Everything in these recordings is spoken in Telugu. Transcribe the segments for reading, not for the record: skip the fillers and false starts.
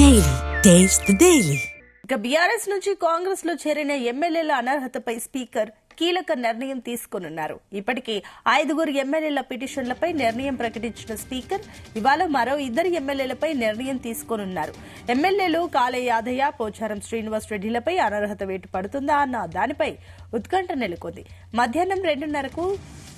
Daily taste the daily. ఇక బీఆర్ఎస్ నుంచి కాంగ్రెస్ లో చేరిన ఎమ్మెల్యేల అనర్హతపై స్పీకర్ కీలక నిర్ణయం తీసుకున్నారు. ఇప్పటికే 5 ఎమ్మెల్యేల పిటిషన్లపై నిర్ణయం ప్రకటించిన స్పీకర్ ఇవాళ మరో 2 ఎమ్మెల్యేలపై నిర్ణయం తీసుకోనున్నారు. ఎమ్మెల్యేలు కాళే యాదయ్య, పోచారం శ్రీనివాస్ రెడ్డిలపై అనర్హత వేటు పడుతుందా అన్న దానిపై ఉత్కంఠ నెలకొంది. మధ్యాహ్నం 2:30కు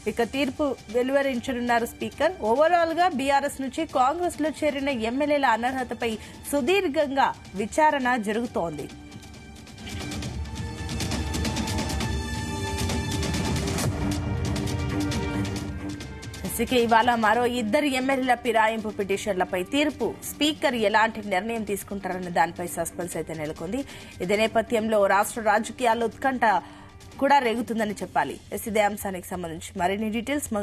ఇక తీర్పు వెలువరించనున్నారు స్పీకర్. ఓవరాల్ గా బీఆర్ఎస్ నుంచి కాంగ్రెస్ లో చేరిన ఎమ్మెల్యేల అనర్హతపై సుదీర్ఘంగా విచారణ జరుగుతోంది. ఇవాళ మరో 2 ఎమ్మెల్యేల ఫిరాయింపు పిటిషన్లపై తీర్పు స్పీకర్ ఎలాంటి నిర్ణయం తీసుకుంటారన్న దానిపై సస్పెన్స్ అయితే నెలకొంది. ఇదే నేపథ్యంలో రాష్ట్ర రాజకీయాల్లో ఉత్కంఠ కూడా రేగుతుందని చెప్పాలి. ఇదే అంశానికి సంబంధించి మరిన్ని డీటెయిల్స్ మా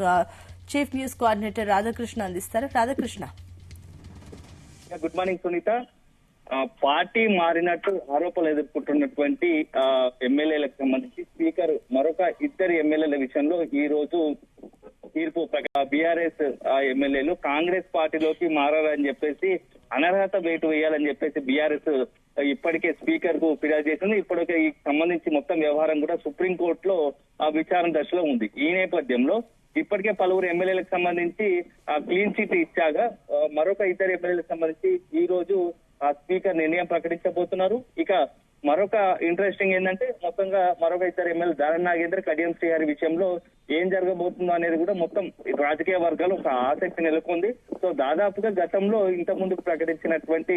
చీఫ్ న్యూస్ కోఆర్డినేటర్ రాధాకృష్ణ అందిస్తారు. Radhakrishna, good morning Sunitha. Party మారినట్టు ఆరోపణలు ఎదుర్కొంటున్నటువంటి ఎమ్మెల్యేలకు సంబంధించి స్పీకర్ మరొక 2 ఎమ్మెల్యేల విషయంలో ఈ రోజు తీర్పు బీఆర్ఎస్ ఎమ్మెల్యేలు కాంగ్రెస్ పార్టీలోకి మారాలని చెప్పేసి అనర్హత వేటు వేయాలని చెప్పేసి బీఆర్ఎస్ ఇప్పటికే స్పీకర్ కు ఫిర్యాదు చేసింది. ఇప్పటికే ఈ సంబంధించి మొత్తం వ్యవహారం కూడా సుప్రీంకోర్టులో విచారణ దశలో ఉంది. ఈ నేపథ్యంలో ఇప్పటికే పలువురు ఎమ్మెల్యేలకు సంబంధించి క్లీన్ చిట్ ఇచ్చాగా మరొక 2 ఎమ్మెల్యేలకు సంబంధించి ఈ రోజు స్పీకర్ నిర్ణయం ప్రకటించబోతున్నారు. ఇక మరొక ఇంట్రెస్టింగ్ ఏంటంటే మొత్తంగా మరొక 2 ఎమ్మెల్యే దానం నాగేందర్, కడియం శ్రీహరి విషయంలో ఏం జరగబోతుందో అనేది కూడా మొత్తం రాజకీయ వర్గాలు ఒక ఆసక్తి నెలకొంది. సో దాదాపుగా గతంలో ఇంత ముందుకు ప్రకటించినటువంటి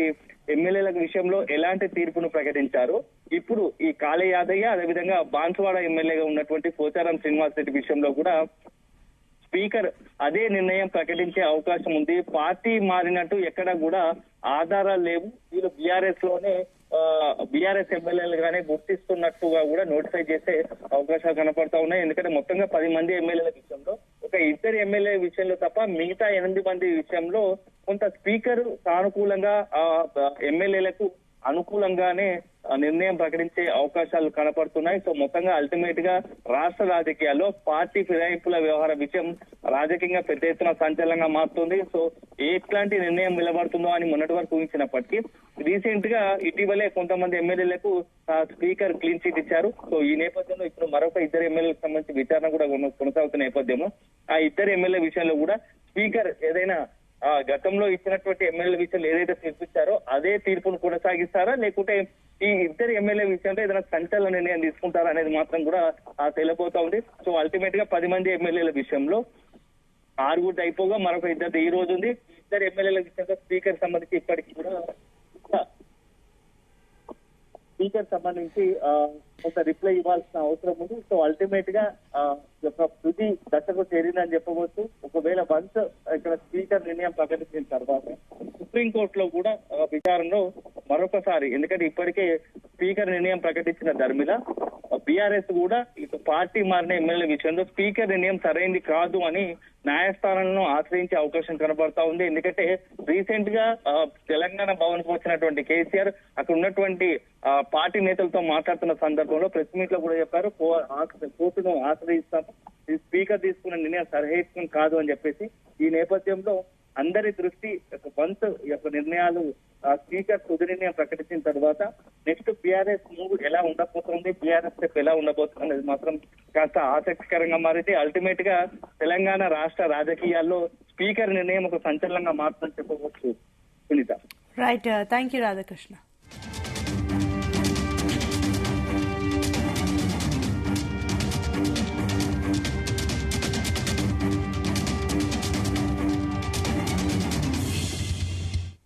ఎమ్మెల్యేల విషయంలో ఎలాంటి తీర్పును ప్రకటించారు, ఇప్పుడు ఈ కాళే యాదయ్య అదేవిధంగా బాన్సువాడ ఎమ్మెల్యేగా ఉన్నటువంటి పోచారం శ్రీనివాస్ రెడ్డి విషయంలో కూడా స్పీకర్ అదే నిర్ణయం ప్రకటించే అవకాశం ఉంది. పార్టీ మారినట్టు ఎక్కడ కూడా ఆధారాలు లేవు. వీళ్ళు బీఆర్ఎస్ ఎమ్మెల్యేలుగానే గుర్తిస్తున్నట్టుగా కూడా నోటిఫై చేసే అవకాశాలు కనపడతా ఉన్నాయి. ఎందుకంటే మొత్తంగా 10 మంది ఎమ్మెల్యేల విషయంలో ఒక 2 ఎమ్మెల్యే విషయంలో తప్ప మిగతా 8 మంది విషయంలో కొంత స్పీకర్ సానుకూలంగా ఎమ్మెల్యేలకు అనుకూలంగానే నిర్ణయం ప్రకటించే అవకాశాలు కనపడుతున్నాయి. సో మొత్తంగా అల్టిమేట్ గా రాష్ట్ర రాజకీయాల్లో పార్టీ ఫిరాయింపుల వ్యవహార విషయం రాజకీయంగా పెద్ద ఎత్తున సంచలనంగా మారుతుంది. సో ఎట్లాంటి నిర్ణయం నిలబడుతుందో అని మొన్నటి వరకు ఊహించినప్పటికీ రీసెంట్ గా ఇటీవలే కొంతమంది ఎమ్మెల్యేలకు స్పీకర్ క్లీన్ చిట్ ఇచ్చారు. సో ఈ నేపథ్యంలో ఇప్పుడు మరొక 2 ఎమ్మెల్యేలకు సంబంధించి విచారణ కూడా కొనసాగుతున్న నేపథ్యంలో ఆ 2 ఎమ్మెల్యే విషయంలో కూడా స్పీకర్ ఏదైనా గతంలో ఇచ్చినటువంటి ఎమ్మెల్యే విషయంలో ఏదైతే తీర్పిచ్చారో అదే తీర్పును కొనసాగిస్తారా, లేకుంటే ఈ 2 ఎమ్మెల్యే విషయంలో ఏదైనా సంచలన నిర్ణయం తీసుకుంటారా అనేది మాత్రం కూడా తెలియబోతా ఉంది. సో అల్టిమేట్ గా 10 మంది ఎమ్మెల్యేల విషయంలో 6 అయిపోగా మరొక 2 ఈ రోజు ఉంది. 2 ఎమ్మెల్యేల విషయంలో స్పీకర్ సంబంధించి ఇప్పటికీ కూడా స్పీకర్ సంబంధించి కొంత రిప్లై ఇవ్వాల్సిన అవసరం ఉంది. సో అల్టిమేట్ గా ఒక తుది దశకు చేరిందని చెప్పవచ్చు. ఒకవేళ వన్స్ ఇక్కడ స్పీకర్ నిర్ణయం ప్రకటించిన తర్వాత సుప్రీంకోర్టులో కూడా విచారణలో మరొకసారి, ఎందుకంటే ఇప్పటికే స్పీకర్ నిర్ణయం ప్రకటించిన ధర్మిల బీఆర్ఎస్ కూడా ఇక పార్టీ మారిన ఎమ్మెల్యే విషయంలో స్పీకర్ నిర్ణయం సరైంది కాదు అని న్యాయస్థానాలను ఆశ్రయించే అవకాశం కనబడతా ఉంది. ఎందుకంటే రీసెంట్ గా తెలంగాణ భవన్ కు వచ్చినటువంటి కేసీఆర్ అక్కడ ఉన్నటువంటి పార్టీ నేతలతో మాట్లాడుతున్న సందర్భంలో ప్రెస్ మీట్ లో కూడా చెప్పారు, కోర్టును ఆశ్రయిస్తాము, ఈ స్పీకర్ తీసుకున్న నిర్ణయం సరైన కాదు అని చెప్పేసి. ఈ నేపథ్యంలో అందరి దృష్టి వన్స్ యొక్క నిర్ణయాలు స్పీకర్ తుది నిర్ణయం ప్రకటించిన తర్వాత నెక్స్ట్ బీఆర్ఎస్ మూవ్ ఎలా ఉండబోతుంది, బీఆర్ఎస్ స్టెప్ ఎలా ఉండబోతుంది అనేది మాత్రం కాస్త ఆసక్తికరంగా మారింది. అల్టిమేట్ గా తెలంగాణ రాష్ట్ర రాజకీయాల్లో స్పీకర్ నిర్ణయం ఒక సంచలనంగా మారుతుందని చెప్పవచ్చు. Sunitha, right, thank you Radhakrishna.